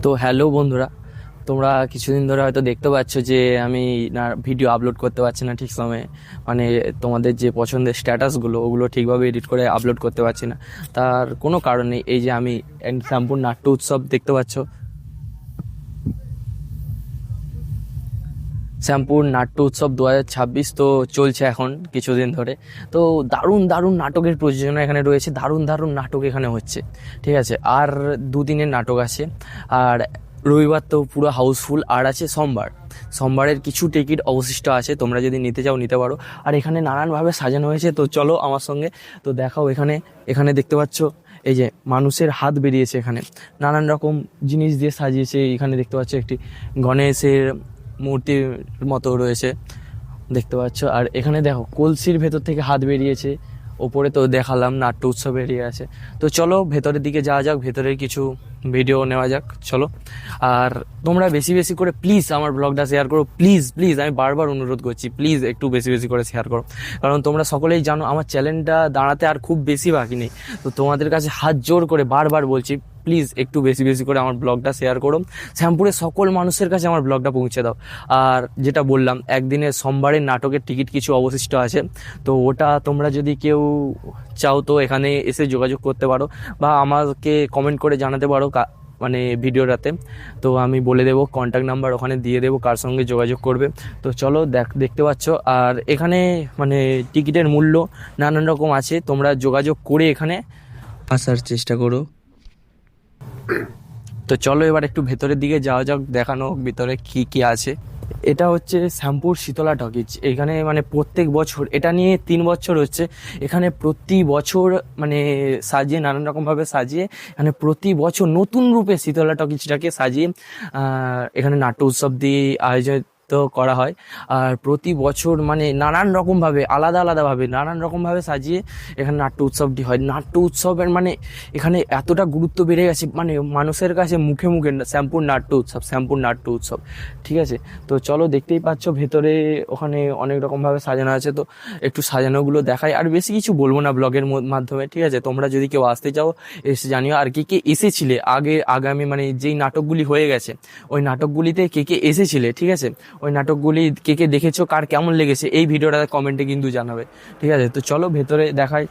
তো হ্যালো বন্ধুরা, তোমরা কিছুদিন ধরে হয়তো দেখতে পাচ্ছ যে আমি না ভিডিও আপলোড করতে পারছি না ঠিক সময়ে। মানে তোমাদের যে পছন্দের স্ট্যাটাসগুলো ওগুলো ঠিকভাবে এডিট করে আপলোড করতে পারছি না। তার কোনো কারণ নেই। এই যে আমি শ্যামপুর নাট্য উৎসব দেখতে পাচ্ছ, শ্যামপুর নাট্য উৎসব 2026 তো চলছে এখন কিছুদিন ধরে। তো দারুণ দারুণ নাটকের প্রযোজনা এখানে রয়েছে, দারুণ দারুণ নাটক এখানে হচ্ছে। ঠিক আছে, আর দুদিনের নাটক আছে। আর রবিবার তো পুরো হাউসফুল, আর আছে সোমবার। সোমবারের কিছু টিকিট অবশিষ্ট আছে, তোমরা যদি নিতে চাও নিতে পারো। আর এখানে নানানভাবে সাজানো হয়েছে, তো চলো আমার সঙ্গে। তো দেখাও, এখানে এখানে দেখতে পাচ্ছ এই যে মানুষের হাত বেরিয়েছে, এখানে নানান রকম জিনিস দিয়ে সাজিয়েছে। এখানে দেখতে পাচ্ছ একটি গণেশের মূর্তির মতো রয়েছে, দেখতে পাচ্ছ। আর এখানে দেখো কলসির ভেতর থেকে হাত বেরিয়েছে। ওপরে তো দেখালাম নাট্য উৎসব বেরিয়ে আছে। তো চলো ভেতরের দিকে যাওয়া যাক, ভেতরের কিছু ভিডিও নেওয়া যাক, চলো। আর তোমরা বেশি বেশি করে প্লিজ আমার ব্লগটা শেয়ার করো, প্লিজ প্লিজ, আমি বারবার অনুরোধ করছি, প্লিজ একটু বেশি বেশি করে শেয়ার করো। কারণ তোমরা সকলেই জানো আমার চ্যানেলটা দাঁড়াতে আর খুব বেশি বাকি নেই। তো তোমাদের কাছে হাত জোর করে বারবার বলছি, প্লিজ একটু বেশি বেশি করে আমার ব্লগটা শেয়ার করো, শ্যামপুরের সকল মানুষের কাছে আমার ব্লগটা পৌঁছে দাও। আর যেটা বললাম, একদিনের সোমবারের নাটকের টিকিট কিছু অবশিষ্ট আছে, তো ওটা তোমরা যদি কেউ চাও তো এখানে এসে যোগাযোগ করতে পারো, বা আমাকে কমেন্ট করে জানাতে পারো মানে ভিডিওটাতে। তো আমি বলে দেবো, কন্ট্যাক্ট নাম্বার ওখানে দিয়ে দেবো, কার সঙ্গে যোগাযোগ করবে। তো চলো দেখতে পাচ্ছ। আর এখানে মানে টিকিটের মূল্য নানান রকম আছে, তোমরা যোগাযোগ করে এখানে আসার চেষ্টা করো। তো চলো এবার একটু ভেতরের দিকে যাওয়া যাক, দেখানো হোক ভিতরে কি কি আছে। এটা হচ্ছে শ্যামপুর শীতলা টকিজ। এখানে মানে প্রত্যেক বছর, এটা নিয়ে 3 বছর হচ্ছে, এখানে প্রতি বছর মানে সাজিয়ে, নানান রকমভাবে সাজিয়ে এখানে প্রতি বছর নতুন রূপে শীতলা টকিজটাকে সাজিয়ে এখানে নাট্য উৎসব দিয়ে আয়োজিত করা হয়। আর প্রতি বছর মানে নানান রকমভাবে, আলাদা আলাদাভাবে, নানান রকমভাবে সাজিয়ে এখানে নাট্য উৎসবটি হয়। নাট্য উৎসবের মানে এখানে এতটা গুরুত্ব বেড়ে গেছে, মানে মানুষের কাছে মুখে মুখে শ্যামপুর নাট্য উৎসব, শ্যামপুর নাট্য উৎসব। ঠিক আছে, তো চলো দেখতেই পাচ্ছ ভেতরে ওখানে অনেক রকমভাবে সাজানো আছে। তো একটু সাজানোগুলো দেখাই, আর বেশি কিছু বলবো না ব্লগের মাধ্যমে। ঠিক আছে, তোমরা যদি কেউ আসতে চাও এসে জানিও। আর কে কে এসেছিলে আগামী মানে যেই নাটকগুলি হয়ে গেছে ওই নাটকগুলিতে কে কে এসেছিলে, ঠিক আছে, ওই নাটকগুলি কে কে দেখেছো, কার কেমন লেগেছে এই ভিডিওটা কমেন্টে কিন্তু জানাবে। ঠিক আছে, তো চলো ভেতরে দেখাই।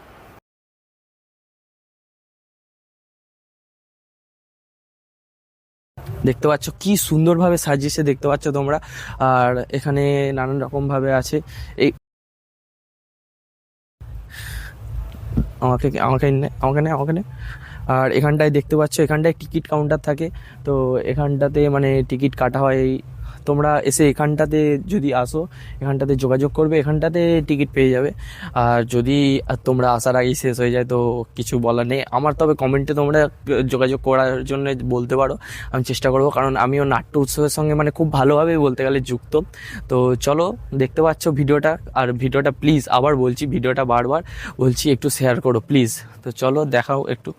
দেখতে পাচ্ছ কি সুন্দরভাবে সাজিয়েছে, দেখতে পাচ্ছ তোমরা। আর এখানে নানান রকমভাবে আছে। এই আমাকে আমাকে নে আমাকে নে আমাকে নে আর এখানটায় দেখতে পাচ্ছ, এখানটায় টিকিট কাউন্টার থাকে। তো এখানটাতে মানে টিকিট কাটা হয়। তোমরা এসে এখানটাতে যদি আসো, এখানটাতে যোগাযোগ করবে, এখানটাতে টিকিট পেয়ে যাবে। আর যদি তোমরা আসার আগেই শেষ হয়ে যায় তো কিছু বলার নেই আমার, তবে কমেন্টে তোমরা যোগাযোগ করার জন্য বলতে পারো, আমি চেষ্টা করবো। কারণ আমিও নাট্য উৎসবের সঙ্গে মানে খুব ভালোভাবে বলতে গেলে যুক্ত। তো চলো দেখতে পাচ্ছ ভিডিওটা। আর ভিডিওটা প্লিজ, আবার বলছি, ভিডিওটা বারবার বলছি একটু শেয়ার করো প্লিজ। তো চলো দেখাও একটু।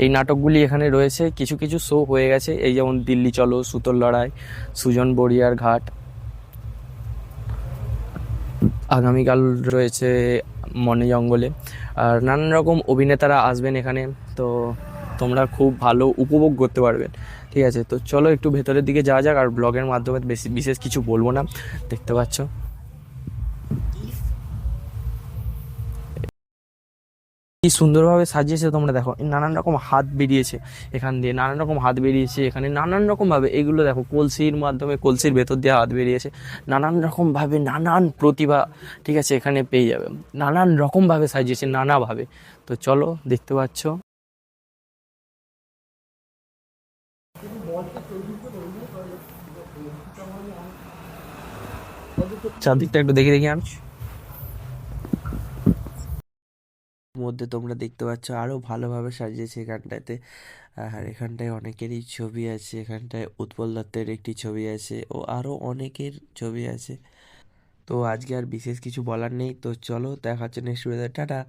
এই নাটকগুলি এখানে রয়েছে, কিছু কিছু শো হয়ে গেছে, এই যেমন দিল্লি চলো, সুতোর লড়াই, সুজন বড়িয়ার ঘাট। আগামীকাল রয়েছে মনে জঙ্গলে। আর নানান রকম অভিনেতারা আসবেন এখানে, তো তোমরা খুব ভালো উপভোগ করতে পারবেন। ঠিক আছে, তো চলো একটু ভেতরের দিকে যাওয়া যাক। আর ব্লগের মাধ্যমে বেশি বিশেষ কিছু বলবো না, দেখতে পাচ্ছ কি সুন্দরভাবে সাজিয়েছে। তোমরা দেখো নানান রকম হাত বেরিয়েছে, এখান দিয়ে নানান রকম হাত বেরিয়েছে, এখানে নানান রকম ভাবে। এগুলো দেখো কলসির মাধ্যমে, কলসির ভেতর দিয়ে হাত বেরিয়েছে, নানান রকম ভাবে, নানান প্রতিভা। ঠিক আছে, এখানে পেয়ে যাবে, নানান রকম ভাবে সাজিয়েছে, নানাভাবে। তো চলো দেখতে পাচ্ছ চারদিকটা একটু দেখে দেখি আমি। মধ্যে তোমরা দেখতে পাচ্ছ আরো ভালোভাবে সাজিয়েছে এখানটাতে। আর এখানটায় অনেকেরই ছবি আছে, এখানটায় উৎপল দত্তের একটি ছবি আছে, ও আরো অনেকের ছবি আছে। তো আজকে আর বিশেষ কিছু বলার নেই, তো চলো দেখা হচ্ছে নেক্সট ভিডিওতে, টাটা।